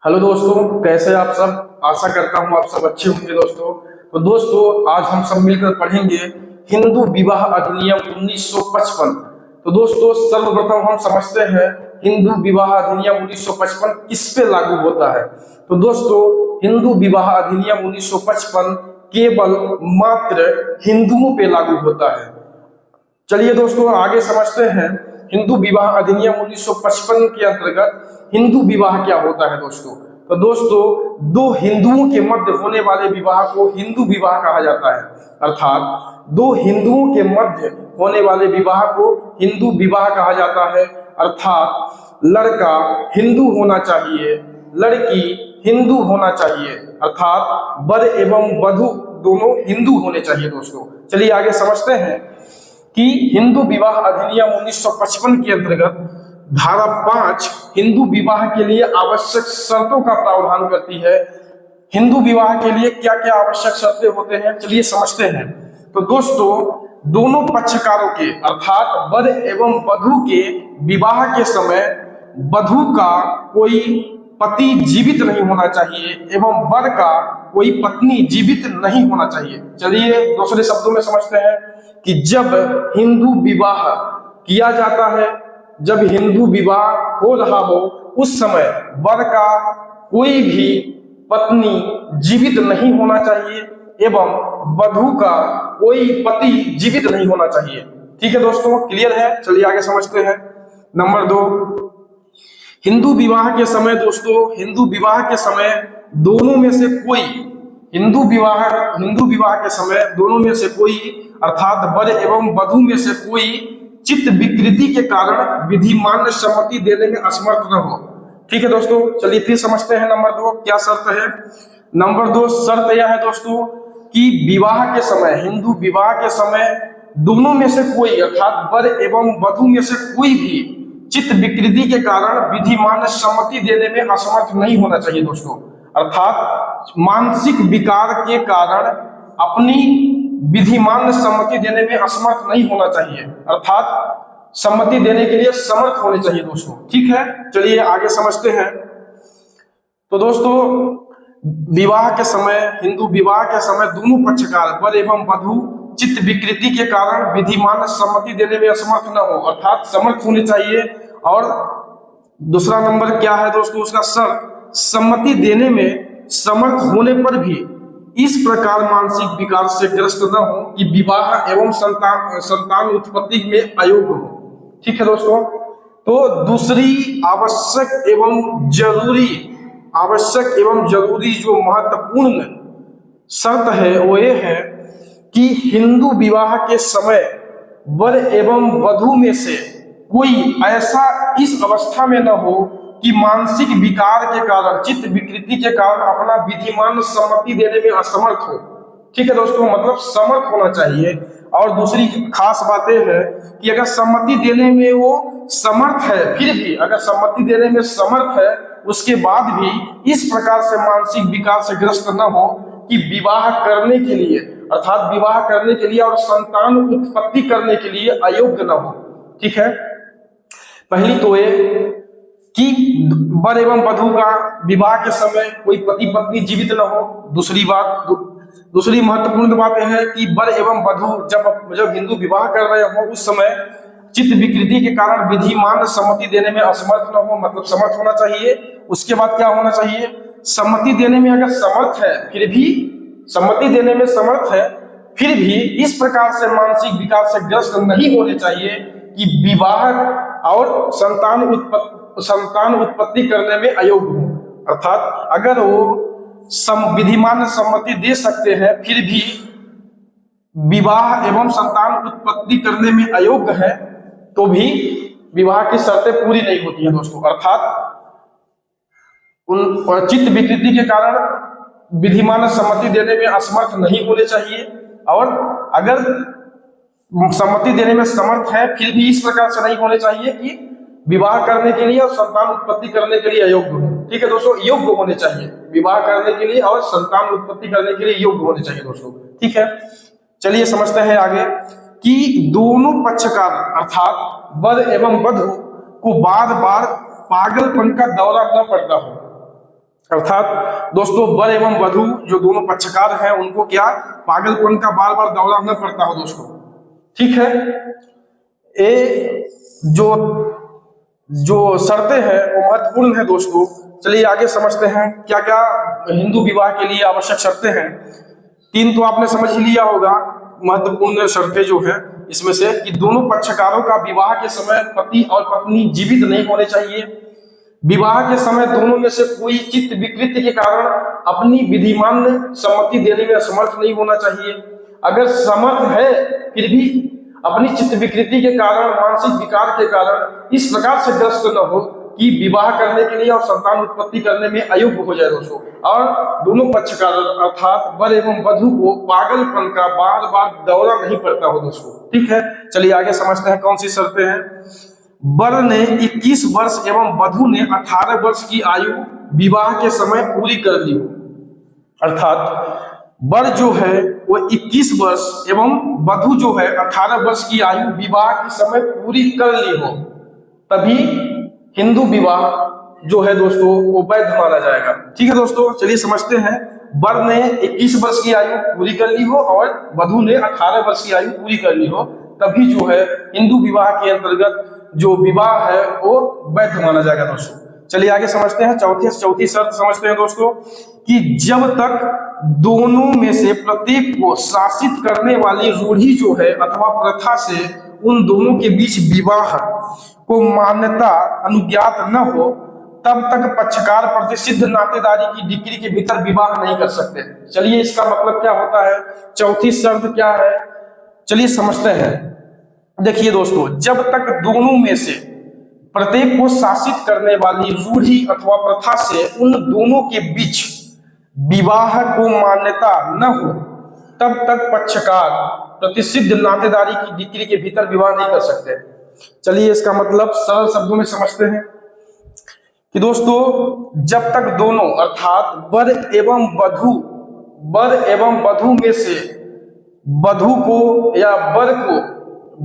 Hello दोस्तों, कैसे आप सब। आशा करता हूँ आप सब अच्छे होंगे दोस्तों। तो दोस्तों आज हम सब मिलकर पढ़ेंगे हिंदू विवाह अधिनियम 1955। तो दोस्तों सर्वप्रथम हम समझते हैं हिंदू विवाह अधिनियम 1955 किस पे लागू होता है। तो दोस्तों हिंदू विवाह अधिनियम 1955 केवल मात्र हिंदुओं पे लागू होता है। चलिए दोस्तों आगे समझते हैं हिंदू विवाह अधिनियम 1955 के अंतर्गत हिंदू विवाह क्या होता है दोस्तों। तो दोस्तों दो हिंदुओं के मध्य होने वाले विवाह को हिंदू विवाह कहा जाता है। अर्थात दो हिंदुओं के मध्य होने वाले विवाह को हिंदू विवाह कहा जाता है। अर्थात लड़का हिंदू होना चाहिए, लड़की हिंदू होना चाहिए, अर्थात वर एवं वधू दोनों हिंदू होने चाहिए दोस्तों। चलिए आगे समझते हैं कि हिंदू विवाह अधिनियम 1955 के अंतर्गत धारा 5 हिंदू विवाह के लिए आवश्यक शर्तों का प्रावधान करती है। हिंदू विवाह के लिए क्या क्या आवश्यक शर्तें होते हैं चलिए समझते हैं। तो दोस्तों दोनों पक्षकारों के अर्थात वर एवं वधू के विवाह के समय वधू का कोई पति जीवित नहीं होना चाहिए एवं वर का कोई पत्नी जीवित नहीं होना चाहिए। चलिए दूसरे शब्दों में समझते हैं कि जब हिंदू विवाह किया जाता है, जब हिंदू विवाह हो रहा हो उस समय वर का कोई भी पत्नी जीवित नहीं होना चाहिए एवं वधू का कोई पति जीवित नहीं होना चाहिए। ठीक है दोस्तों, क्लियर है। चलिए आगे समझते हैं। नंबर 2, हिंदू विवाह के समय दोस्तों हिंदू विवाह के समय दोनों में से कोई हिंदू विवाह के समय दोनों में से कोई अर्थात वर एवं वधू में से कोई चित्त विकृति के कारण विधिमान्य सम्मति देने में असमर्थ न हो। ठीक है दोस्तों, चलिए फिर समझते हैं। नंबर 2 क्या शर्त है। नंबर 2 शर्त यह है दोस्तों कि विवाह के समय हिंदू विवाह के समय दोनों में से कोई अर्थात वर एवं वधू में से कोई भी चित्त विकृति के कारण विधिमान्य सम्मति देने में असमर्थ नहीं होना चाहिए दोस्तों। अर्थात मानसिक विकार के कारण अपनी विधिमान्य सम्मति देने में असमर्थ नहीं होना चाहिए, अर्थात सम्मति देने के लिए समर्थ होने चाहिए दोस्तों। ठीक है, चलिए आगे समझते हैं। तो दोस्तों विवाह के समय हिंदू विवाह के समय दोनों पक्षकार वर एवं वधू चित्त विकृति के कारण विधिमान्य सम्मति देने में असमर्थ न हो, अर्थात समर्थ होने चाहिए। और दूसरा नंबर क्या है दोस्तों उसका शर्त, सम्मति देने में समर्थ होने पर भी इस प्रकार मानसिक विकार से ग्रस्त न हो कि विवाह एवं संतान उत्पत्ति में अयोग्य हो। ठीक है दोस्तों, तो दूसरी आवश्यक एवं जरूरी जो महत्वपूर्ण शर्त है वो ये है कि हिंदू विवाह के समय वर एवं वधू में से कोई ऐसा इस अवस्था में न हो कि मानसिक विकार के कारण चित्त विकृति के कारण अपना विधिमान सम्मति देने में असमर्थ हो। ठीक है दोस्तों, मतलब समर्थ होना चाहिए। और दूसरी खास बात यह है कि अगर सम्मति देने में वो समर्थ है फिर भी अगर सम्मति देने में समर्थ है उसके बाद भी इस प्रकार से मानसिक विकार से ग्रस्त न हो कि विवाह करने के लिए अर्थात विवाह करने के लिए और संतान उत्पत्ति करने के लिए अयोग्य न हो। ठीक है, पहली तो ये कि वर एवं वधू का विवाह के समय कोई पति पत्नी जीवित न हो। दूसरी महत्वपूर्ण बात यह है कि वर एवं वधू जब हिंदू विवाह कर रहे हो उस समय चित्त विकृति के कारण विधिमान सम्मति देने में असमर्थ न हो, मतलब समर्थ होना चाहिए। उसके बाद क्या होना चाहिए, सम्मति देने में अगर समर्थ है फिर भी सम्मति देने में समर्थ है फिर भी इस प्रकार से मानसिक विकार से ग्रस्त नहीं होने चाहिए कि विवाह और संतान उत्पत्ति करने में अयोग्य हो। अर्थात अगर वो विधिमान सम्मति दे सकते हैं फिर भी विवाह एवं संतान उत्पत्ति करने में अयोग्य है तो भी विवाह की शर्तें पूरी नहीं होती हैं दोस्तों। अर्थात उन चित्त विकृति के कारण विधिमान सम्मति देने में असमर्थ नहीं होने चाहिए और अगर सम्मति देने में समर्थ है फिर भी इस प्रकार से नहीं होने चाहिए कि विवाह करने के लिए और संतान उत्पत्ति करने के लिए अयोग्य हो। ठीक है दोस्तों, योग्य होने चाहिए विवाह करने के लिए और संतान उत्पत्ति करने के लिए योग्य होने चाहिए दोस्तों। ठीक है, चलिए समझते हैं आगे कि दोनों पक्षकार अर्थात वर एवं वधू को बार बार पागलपन का दौरा न पड़ता हो। अर्थात दोस्तों वर एवं वधु जो दोनों पक्षकार हैं उनको क्या पागलपन का बार बार दौरा न पड़ता हो दोस्तों। ठीक है, ये जो जो शर्तें हैं वो महत्वपूर्ण है दोस्तों। चलिए आगे समझते हैं क्या क्या हिंदू विवाह के लिए आवश्यक शर्तें हैं। 3 तो आपने समझ ही लिया होगा महत्वपूर्ण शर्तें जो है इसमें से कि दोनों पक्षकारों का विवाह के समय पति और पत्नी जीवित नहीं होने चाहिए। विवाह के समय दोनों में से कोई चित्त विकृति के कारण अपनी विधिमान सम्मति देने में असमर्थ नहीं होना चाहिए। अगर समर्थ है फिर भी अपनी चित्त विकृति के कारण, मानसिक विकार के कारण इस प्रकार से ग्रस्त न हो कि विवाह करने के लिए और संतान उत्पत्ति करने में अयोग्य हो जाए दोस्तों। और दोनों पक्षकार अर्थात वर एवं वधु को पागलपन का बार बार दौरा नहीं पड़ता हो दोस्तों। ठीक है, चलिए आगे समझते हैं कौन सी शर्तें हैं। वर ने 21 वर्ष एवं वधु ने 18 वर्ष की आयु विवाह के समय पूरी कर ली हो। अर्थात वर जो है वो 21 वर्ष एवं वधु जो है 18 वर्ष की आयु विवाह के समय पूरी कर ली हो, तभी हिंदू विवाह जो है दोस्तों वो वैध माना जाएगा। ठीक है दोस्तों, चलिए समझते हैं। वर ने 21 वर्ष की आयु पूरी कर ली हो और वधु ने 18 वर्ष की आयु पूरी कर ली हो, तभी जो है हिंदू विवाह के अंतर्गत जो विवाह है वो वैध माना जाएगा दोस्तों। चलिए आगे समझते हैं। चौथी शर्त समझते हैं दोस्तों कि जब तक दोनों में से प्रत्येक को शासित करने वाली रूढ़ी जो है अथवा प्रथा से उन दोनों के बीच विवाह को मान्यता अनुज्ञात न हो, तब तक पक्षकार प्रतिसिद्ध नातेदारी की डिग्री के भीतर विवाह नहीं कर सकते। चलिए इसका मतलब क्या होता है, चौथी शर्त क्या है, चलिए समझते हैं। देखिए दोस्तों, जब तक दोनों में से प्रत्येक को शासित करने वाली रूढ़ी अथवा प्रथा से उन दोनों के बीच विवाह को मान्यता न हो, तब तक पक्षकार प्रतिसिद्ध नातेदारी की डिग्री के भीतर विवाह नहीं कर सकते। चलिए इसका मतलब सरल शब्दों में समझते हैं कि दोस्तों जब तक दोनों अर्थात वर एवं वधु में से वधु को या वर को,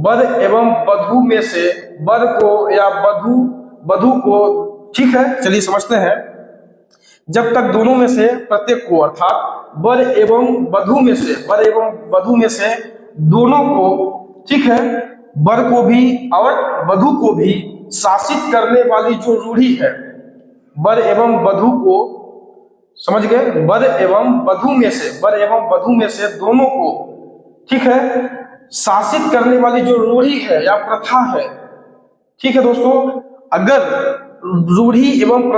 वर एवं वधु में से वर को या वधु को, ठीक है चलिए समझते हैं। जब तक दोनों में से प्रत्येक को अर्थात वर एवं वधु में से दोनों को, ठीक है, वर को भी और वधु को भी शासित करने वाली जो रूढ़ी है, वर एवं वधु को, समझ गए, वर एवं वधु में से दोनों को, ठीक है, शासित करने वाली जो रूढ़ी है या प्रथा है। ठीक है दोस्तों, अगर रूढ़ी एवं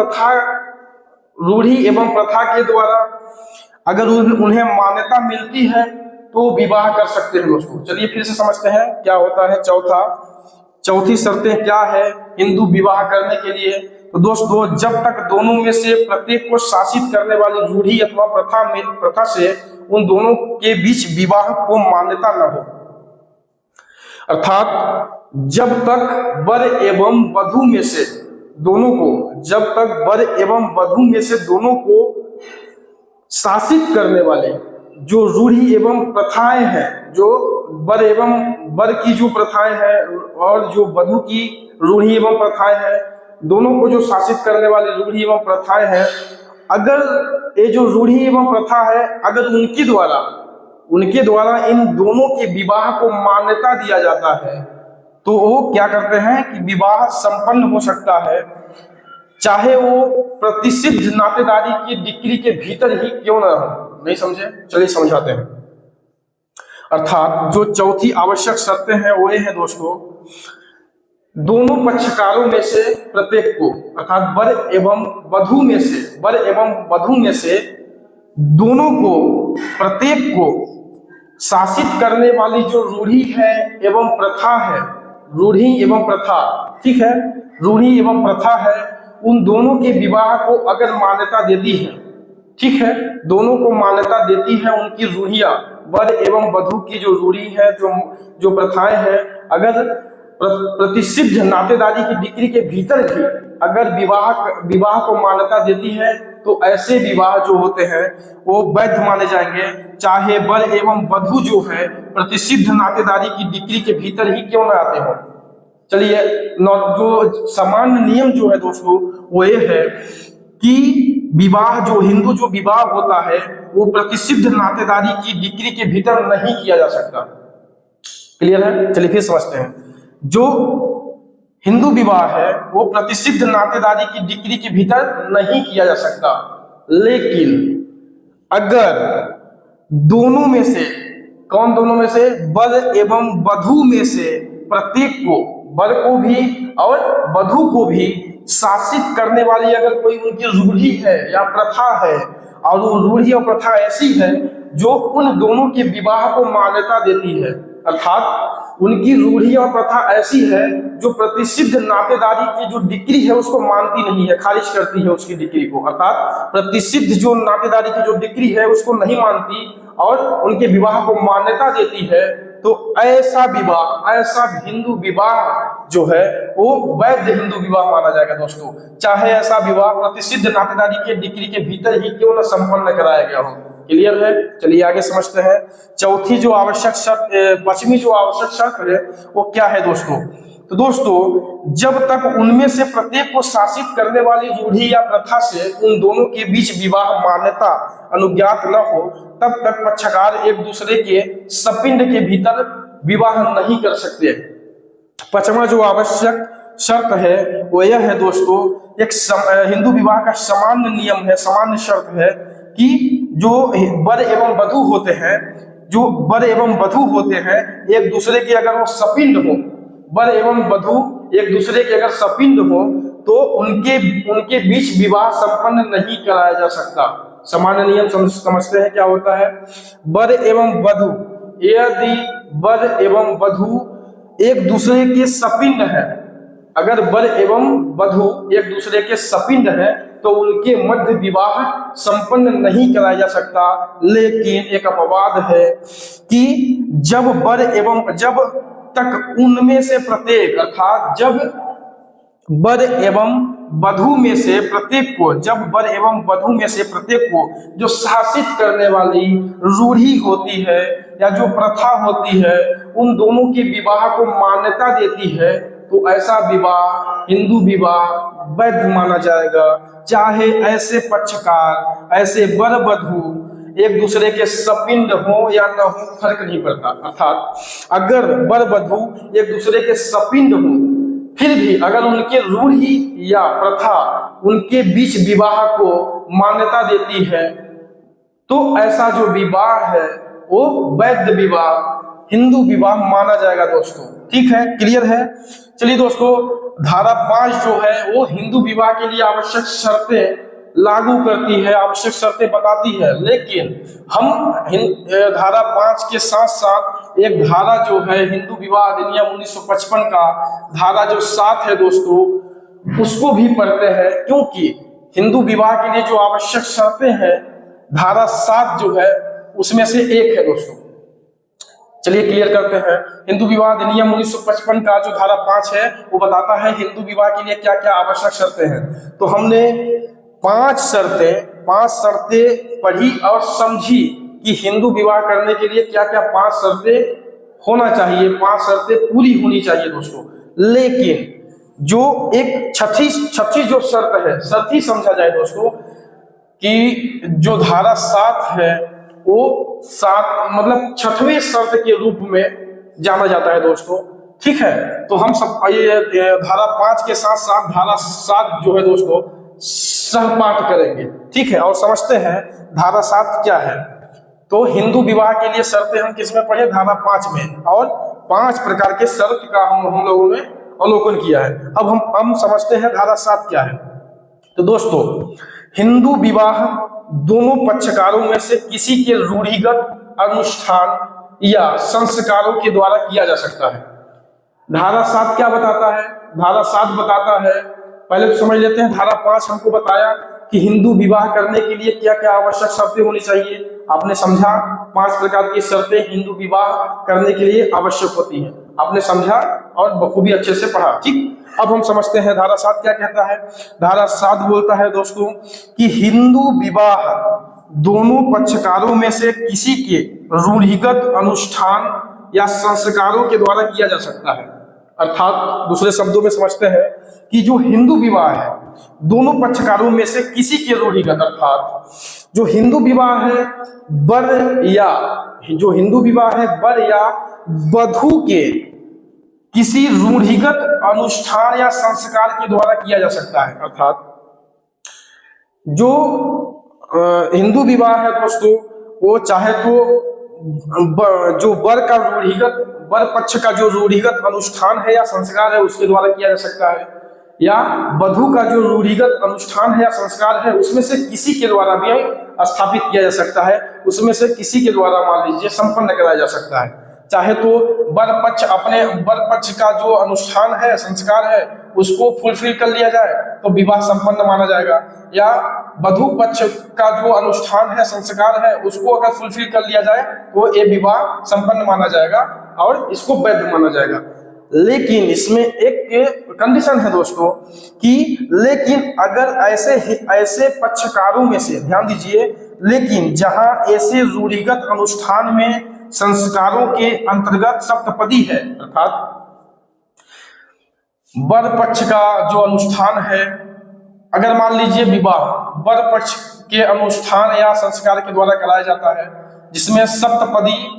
प्रथा के द्वारा अगर उन्हें मान्यता मिलती है तो विवाह कर सकते हैं दोस्तों। चलिए फिर से समझते हैं क्या होता है चौथी शर्तें क्या है हिंदू विवाह करने के लिए। तो दोस्तों जब तक दोनों में से प्रत्येक को शासित करने वाली रूढ़ी अथवा प्रथा से उन दोनों के बीच विवाह को मान्यता न हो, अर्थात जब तक वर एवं वधु में से दोनों को शासित करने वाले जो रूढ़ी एवं प्रथाएं हैं, जो वर की जो प्रथाएं हैं और जो वधु की रूढ़ी एवं प्रथाएं हैं, दोनों को जो शासित करने वाली रूढ़ी एवं प्रथाएं हैं, अगर ये जो रूढ़ी एवं प्रथा है अगर उनके द्वारा इन दोनों के विवाह को मान्यता दिया जाता है तो वो क्या करते हैं कि विवाह संपन्न हो सकता है, चाहे वो प्रतिसिद्ध नातेदारी की डिग्री के भीतर ही क्यों न हो। नहीं समझे, चलिए समझाते हैं। अर्थात जो चौथी आवश्यक शर्तें हैं वो ये है दोस्तों, दोनों पक्षकारों में से प्रत्येक को अर्थात वर एवं वधु में से दोनों को, प्रत्येक को शासित करने वाली जो रूढ़ी है एवं प्रथा है, रूढ़ी एवं प्रथा, ठीक है, रूढ़ी एवं प्रथा है, उन दोनों के विवाह को अगर मान्यता देती है, ठीक है, दोनों को मान्यता देती है उनकी रूढ़ियां, वर एवं वधु की जो रूढ़ी है, जो प्रथाएं हैं, अगर प्रतिसिद्ध नातेदारी की डिग्री के भीतर भी अगर विवाह को मान्यता देती है तो ऐसे विवाह जो होते हैं वो वैध माने जाएंगे, चाहे वर एवं वधु जो है प्रतिसिद्ध नातेदारी की डिग्री के भीतर ही क्यों न आते हो। चलिए जो सामान्य नियम जो है दोस्तों वो ये है कि विवाह जो हिंदू जो विवाह होता है वो प्रतिसिद्ध नातेदारी की डिग्री के भीतर नहीं किया जा सकता। क्लियर है? चलिए फिर समझते हैं। जो हिंदू विवाह है वो प्रतिसिद्ध नातेदारी की डिग्री के भीतर नहीं किया जा सकता, लेकिन अगर दोनों में से, कौन दोनों में से, वर एवं वधू में से प्रत्येक को, वर को भी और वधू को भी शासित करने वाली अगर कोई उनकी रूढ़ी है या प्रथा है, और वो रूढ़ी और प्रथा ऐसी है जो उन दोनों के विवाह को मान्यता देती है, अर्थात उनकी रूढ़ी और प्रथा ऐसी है जो प्रतिसिद्ध नातेदारी की जो डिग्री है उसको मानती नहीं है, खारिज करती है उसकी डिग्री को, अर्थात प्रतिसिद्ध जो नातेदारी की जो डिग्री है उसको नहीं मानती और उनके विवाह को मान्यता देती है, तो ऐसा विवाह, ऐसा हिंदू विवाह जो है वो वैध हिंदू विवाह माना जाएगा दोस्तों, चाहे ऐसा विवाह प्रतिसिद्ध नातेदारी के डिग्री के भीतर ही क्यों न संपन्न कराया गया हो। क्लियर है? चलिए आगे समझते हैं। चौथी जो आवश्यक शर्त, पश्चिमी जो आवश्यक शर्त है वो क्या है दोस्तों? तो दोस्तों, जब तक उनमें से प्रत्येक को शासित करने वाली रूढ़ी या प्रथा से उन दोनों के बीच विवाह मान्यता अनुज्ञात न हो, तब तक पक्षकार एक दूसरे के सपिंड के भीतर विवाह नहीं कर सकते। पांचवा जो आवश्यक शर्त है वो यह है दोस्तों, एक हिंदू विवाह का सामान्य नियम है, सामान्य शर्त है कि जो वर एवं वधू होते हैं, जो वर एवं वधू होते हैं, एक दूसरे के अगर वो सपिंड हो, वर एवं वधू एक दूसरे के अगर सपिंड हो, तो उनके बीच विवाह संपन्न नहीं कराया जा सकता। सामान्य नियम समझते हैं क्या होता है? वर एवं वधू, यदि वर एवं वधू एक दूसरे के सपिंड है, अगर वर एवं वधू एक दूसरे के सपिंड है तो उनके मध्य विवाह संपन्न नहीं कराया जा सकता। लेकिन एक अपवाद है कि जब तक उनमें से प्रत्येक, अर्थात जब वर एवं वधू में से प्रत्येक को, जब वर एवं वधू में से प्रत्येक को जो शासित करने वाली रूढ़ी होती है या जो प्रथा होती है उन दोनों के विवाह को मान्यता देती है, तो ऐसा विवाह हिंदू विवाह वैध माना जाएगा, चाहे ऐसे पक्षकार, ऐसे वर वधू एक दूसरे के सपिंड हो या न हो, फर्क नहीं पड़ता। अर्थात अगर वर वधू एक दूसरे के सपिंड हो, फिर भी अगर उनके रूढ़ी या प्रथा उनके बीच विवाह को मान्यता देती है, तो ऐसा जो विवाह है वो वैध विवाह, हिंदू विवाह माना जाएगा दोस्तों। ठीक है? क्लियर है? चलिए दोस्तों, धारा 5 जो है वो हिंदू विवाह के लिए आवश्यक शर्तें लागू करती है, आवश्यक शर्तें बताती है, लेकिन हम धारा 5 के साथ साथ एक धारा जो है हिंदू विवाह अधिनियम 1955 का धारा जो 7 है दोस्तों, उसको भी पढ़ते हैं, क्योंकि हिंदू विवाह के लिए जो आवश्यक शर्तें हैं धारा 7 जो है उसमें से एक है दोस्तों। चलिए क्लियर करते हैं। हिंदू विवाह अधिनियम 1955 का जो धारा 5 है वो बताता है हिंदू विवाह के लिए क्या क्या आवश्यक शर्तें हैं। तो हमने 5 शर्तें पढ़ी और समझी कि हिंदू विवाह करने के लिए क्या क्या 5 शर्तें होना चाहिए, 5 शर्तें पूरी होनी चाहिए दोस्तों। लेकिन जो एक छठी जो शर्त है, शर्त ही समझा जाए दोस्तों, कि जो धारा 7 है वो 7 मतलब 6वें शर्त के रूप में जाना जाता है दोस्तों। ठीक है? तो हम सब ये धारा 5 के साथ साथ धारा 7 जो है दोस्तों सहपाठ करेंगे। ठीक है? और समझते हैं धारा 7 क्या है। तो हिंदू विवाह के लिए शर्तें हम किसमें पढ़े? धारा 5 में, और 5 प्रकार के शर्त का हम लोगों ने अवलोकन किया है। अब हम समझते हैं धारा 7 क्या है। तो दोस्तों, हिंदू विवाह दोनों पक्षकारों में से किसी के रूढ़िगत अनुष्ठान या संस्कारों के द्वारा किया जा सकता है। धारा 7 क्या बताता है? धारा 7 बताता है, पहले तो समझ लेते हैं। धारा 5 हमको बताया कि हिंदू विवाह करने के लिए क्या क्या आवश्यक शर्तें होनी चाहिए। आपने समझा 5 प्रकार की शर्तें हिंदू विवाह करने के लिए आवश्यक होती हैं। आपने समझा और बखूबी अच्छे से पढ़ा। ठीक, अब हम समझते हैं धारा 7 क्या कहता है। धारा 7 बोलता है दोस्तों कि हिंदू विवाह दोनों पक्षकारों में से किसी के रूढ़िगत अनुष्ठान या संस्कारों के द्वारा किया जा सकता है। अर्थात दूसरे शब्दों में समझते हैं कि जो हिंदू विवाह है दोनों पक्षकारों में से किसी के रूढ़िगत, अर्थात जो हिंदू विवाह है वर या वधू के किसी रूढ़िगत अनुष्ठान या संस्कार के द्वारा किया जा सकता है। अर्थात जो हिंदू विवाह है दोस्तों, वो चाहे तो जो वर पक्ष का जो रूढ़िगत अनुष्ठान है या संस्कार है उसके द्वारा किया जा सकता है, या वधू का जो रूढ़िगत अनुष्ठान है या संस्कार है उसमें से किसी के द्वारा भी स्थापित किया जा सकता है, उसमें से किसी के द्वारा मान लीजिए संपन्न कराया जा सकता है। चाहे तो वर पक्ष का जो अनुष्ठान है संस्कार है उसको फुलफिल कर लिया जाए तो विवाह संपन्न माना जाएगा, या वधू पक्ष का जो अनुष्ठान है संस्कार है उसको अगर फुलफिल कर लिया जाए तो ये विवाह संपन्न माना जाएगा और इसको वैध माना जाएगा। लेकिन इसमें एक कंडीशन है दोस्तों कि लेकिन अगर ऐसे पक्षकारों में से, ध्यान दीजिए, लेकिन जहां ऐसे रूढ़िगत अनुष्ठान में संस्कारों के अंतर्गत सप्तपदी है, अर्थात वर पक्ष का जो अनुष्ठान है, अगर मान लीजिए विवाह वर पक्ष के अनुष्ठान या संस्कार के द्वारा कराया जाता है जिसमें सप्तपदी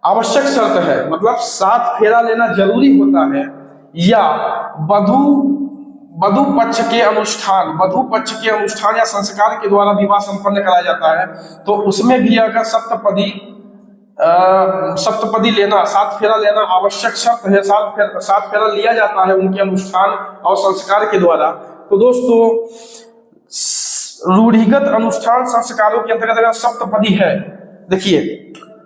आवश्यक शर्त है, मतलब 7 फेरा लेना जरूरी होता है, या वधू पक्ष के अनुष्ठान या संस्कार के द्वारा विवाह संपन्न कराया जाता है, तो उसमें भी अगर सप्तपदी लेना, 7 फेरा लेना आवश्यक शर्त है, 7 फेरा लिया जाता है उनके अनुष्ठान और संस्कार के द्वारा, तो दोस्तों रूढ़िगत अनुष्ठान संस्कारों के अंतर्गत अगर सप्तपदी है, देखिए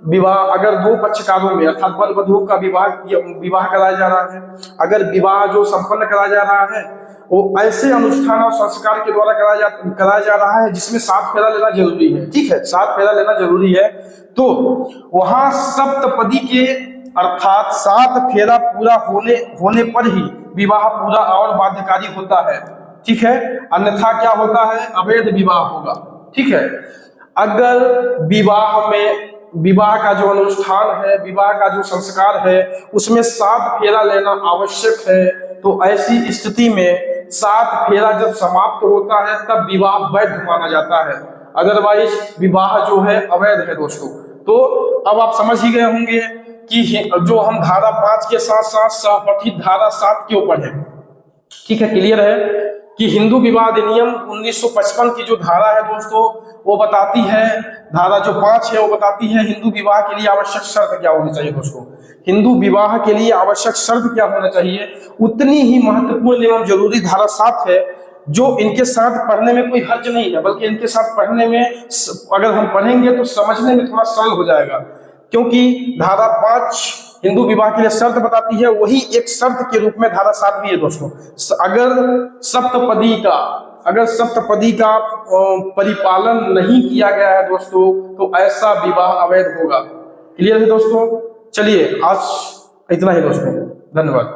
विवाह अगर 2 पक्षकारों में अर्थात वर वधू का विवाह कराया जा रहा है, अगर विवाह जो संपन्न कराया जा रहा है वो ऐसे अनुष्ठान और संस्कार के द्वारा कराया जा रहा है जिसमें 7 फेरा लेना जरूरी है, ठीक है, 7 फेरा लेना जरूरी है, तो वहां सप्तपदी के अर्थात 7 फेरा पूरा होने पर ही विवाह पूरा और बाध्यकारी होता है, ठीक है, अन्यथा क्या होता है, अवैध विवाह होगा, ठीक है। अगर विवाह का जो अनुष्ठान है, विवाह का जो संस्कार है उसमें 7 फेरा लेना आवश्यक है, तो ऐसी स्थिति में 7 फेरा जब समाप्त होता है तब विवाह वैध माना जाता है, अदरवाइज विवाह जो है अवैध है दोस्तों। तो अब आप समझ ही गए होंगे कि जो हम धारा 5 के साथ साथ सहपठित धारा 7 के ऊपर है, ठीक है, क्लियर है कि हिंदू विवाह अधिनियम 1955 की जो धारा है दोस्तों वो बताती है, धारा जो 5 है वो बताती है हिंदू विवाह के लिए आवश्यक शर्त क्या होनी चाहिए दोस्तों। हिंदू विवाह के लिए आवश्यक शर्त क्या होना चाहिए, उतनी ही महत्वपूर्ण एवं जरूरी धारा 7 है, जो इनके साथ पढ़ने में कोई हर्ज नहीं है, बल्कि इनके साथ पढ़ने में अगर हम पढ़ेंगे तो समझने में थोड़ा सरल हो जाएगा, क्योंकि धारा 5 हिंदू विवाह के लिए शर्त बताती है, वही एक शर्त के रूप में धारा 7 भी है दोस्तों। अगर सप्तपदी का परिपालन नहीं किया गया है दोस्तों तो ऐसा विवाह अवैध होगा। क्लियर है दोस्तों? चलिए आज इतना ही दोस्तों, धन्यवाद।